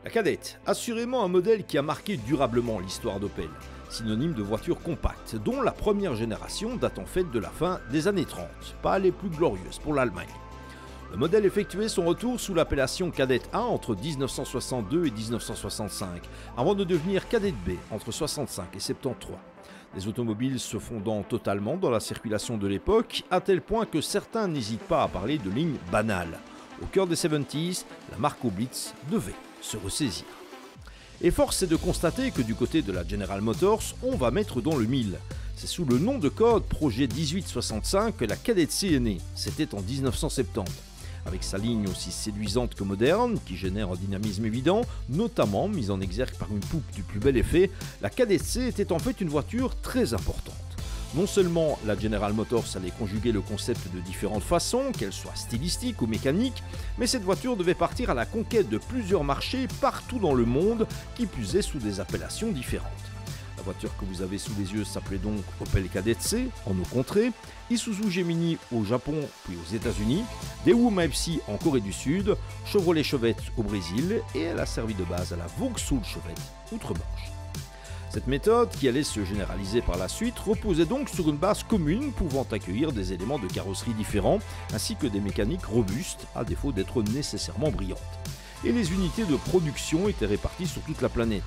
La Kadett, assurément un modèle qui a marqué durablement l'histoire d'Opel, synonyme de voiture compacte, dont la première génération date en fait de la fin des années 30, pas les plus glorieuses pour l'Allemagne. Le modèle effectuait son retour sous l'appellation Kadett A entre 1962 et 1965, avant de devenir Kadett B entre 65 et 73. Les automobiles se fondant totalement dans la circulation de l'époque, à tel point que certains n'hésitent pas à parler de lignes banales. Au cœur des 70s, la marque Blitz devait se ressaisir. Et force est de constater que du côté de la General Motors, on va mettre dans le mille. C'est sous le nom de code Projet 1865 que la Kadett C est née. C'était en 1970. Avec sa ligne aussi séduisante que moderne, qui génère un dynamisme évident, notamment mise en exergue par une poupe du plus bel effet, la Kadett C était en fait une voiture très importante. Non seulement la General Motors allait conjuguer le concept de différentes façons, qu'elles soient stylistiques ou mécaniques, mais cette voiture devait partir à la conquête de plusieurs marchés partout dans le monde, qui plus est sous des appellations différentes. La voiture que vous avez sous les yeux s'appelait donc Opel Kadett C en nos contrées, Isuzu Gemini au Japon puis aux États-Unis, Daewoo Maepsi en Corée du Sud, Chevrolet Chevette au Brésil et elle a servi de base à la Vauxhall Chevette outre-Manche. Cette méthode, qui allait se généraliser par la suite, reposait donc sur une base commune pouvant accueillir des éléments de carrosserie différents ainsi que des mécaniques robustes à défaut d'être nécessairement brillantes. Et les unités de production étaient réparties sur toute la planète.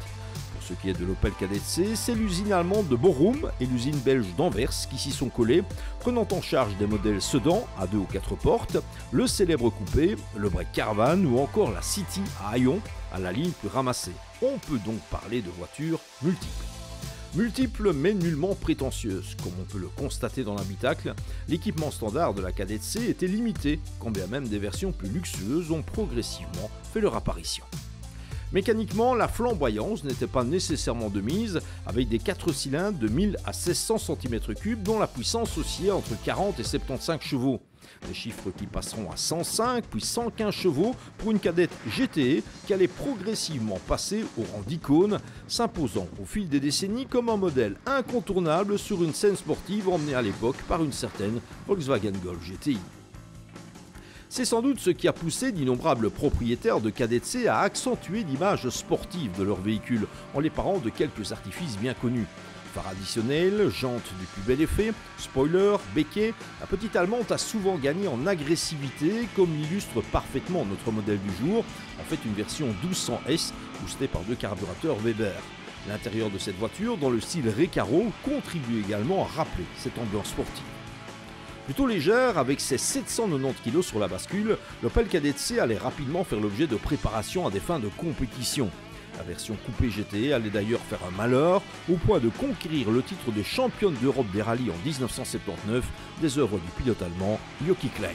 Pour ce qui est de l'Opel Kadett C, c'est l'usine allemande de Bochum et l'usine belge d'Anvers qui s'y sont collées, prenant en charge des modèles sedan à 2 ou 4 portes, le célèbre coupé, le break Caravan ou encore la City à haillons à la ligne plus ramassée. On peut donc parler de voitures multiples. Multiples mais nullement prétentieuses. Comme on peut le constater dans l'habitacle, l'équipement standard de la Kadett C était limité, quand bien même des versions plus luxueuses ont progressivement fait leur apparition. Mécaniquement, la flamboyance n'était pas nécessairement de mise, avec des 4 cylindres de 1000 à 1600 cm3 dont la puissance oscillait entre 40 et 75 chevaux. Des chiffres qui passeront à 105 puis 115 chevaux pour une Kadett GTE qui allait progressivement passer au rang d'icône, s'imposant au fil des décennies comme un modèle incontournable sur une scène sportive emmenée à l'époque par une certaine Volkswagen Golf GTI. C'est sans doute ce qui a poussé d'innombrables propriétaires de Kadett C à accentuer l'image sportive de leur véhicule en les parant de quelques artifices bien connus. Phare additionnel, jantes du plus bel effet, spoiler, béquet, la petite Allemande a souvent gagné en agressivité comme l'illustre parfaitement notre modèle du jour, en fait une version 1200S boostée par 2 carburateurs Weber. L'intérieur de cette voiture, dans le style Recaro, contribue également à rappeler cette ambiance sportive. Plutôt légère, avec ses 790 kg sur la bascule, l'Opel Kadett C allait rapidement faire l'objet de préparations à des fins de compétition. La version coupée GTE allait d'ailleurs faire un malheur, au point de conquérir le titre de championne d'Europe des rallyes en 1979, des œuvres du pilote allemand Jochi Klein.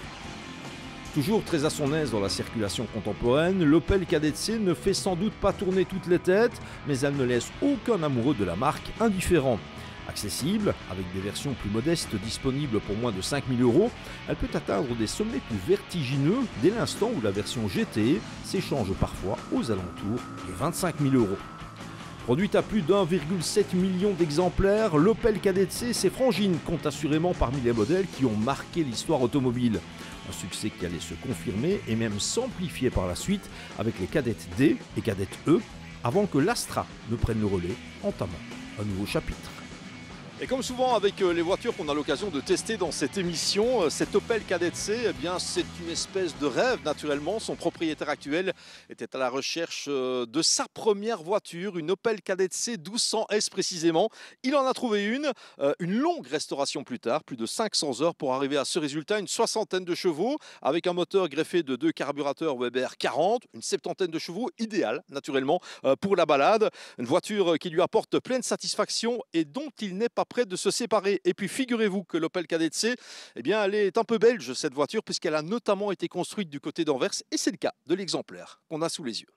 Toujours très à son aise dans la circulation contemporaine, l'Opel Kadett C ne fait sans doute pas tourner toutes les têtes, mais elle ne laisse aucun amoureux de la marque indifférent. Accessible, avec des versions plus modestes disponibles pour moins de 5 000 €, elle peut atteindre des sommets plus vertigineux dès l'instant où la version GTE s'échange parfois aux alentours de 25 000 €. Produite à plus d'1,7 million d'exemplaires, l'Opel Kadett C, ses frangines comptent assurément parmi les modèles qui ont marqué l'histoire automobile. Un succès qui allait se confirmer et même s'amplifier par la suite avec les Kadett D et Kadett E, avant que l'Astra ne prenne le relais, entamant un nouveau chapitre. Et comme souvent avec les voitures qu'on a l'occasion de tester dans cette émission, cette Opel Kadett C, eh bien, c'est une espèce de rêve naturellement. Son propriétaire actuel était à la recherche de sa première voiture, une Opel Kadett C 1200S précisément. Il en a trouvé une longue restauration plus tard, plus de 500 heures pour arriver à ce résultat, une soixantaine de chevaux avec un moteur greffé de 2 carburateurs Weber 40, une septantaine de chevaux, idéal naturellement pour la balade. Une voiture qui lui apporte pleine satisfaction et dont il n'est pas près de se séparer. Et puis figurez-vous que l'Opel Kadett C, eh bien, elle est un peu belge cette voiture puisqu'elle a notamment été construite du côté d'Anvers et c'est le cas de l'exemplaire qu'on a sous les yeux.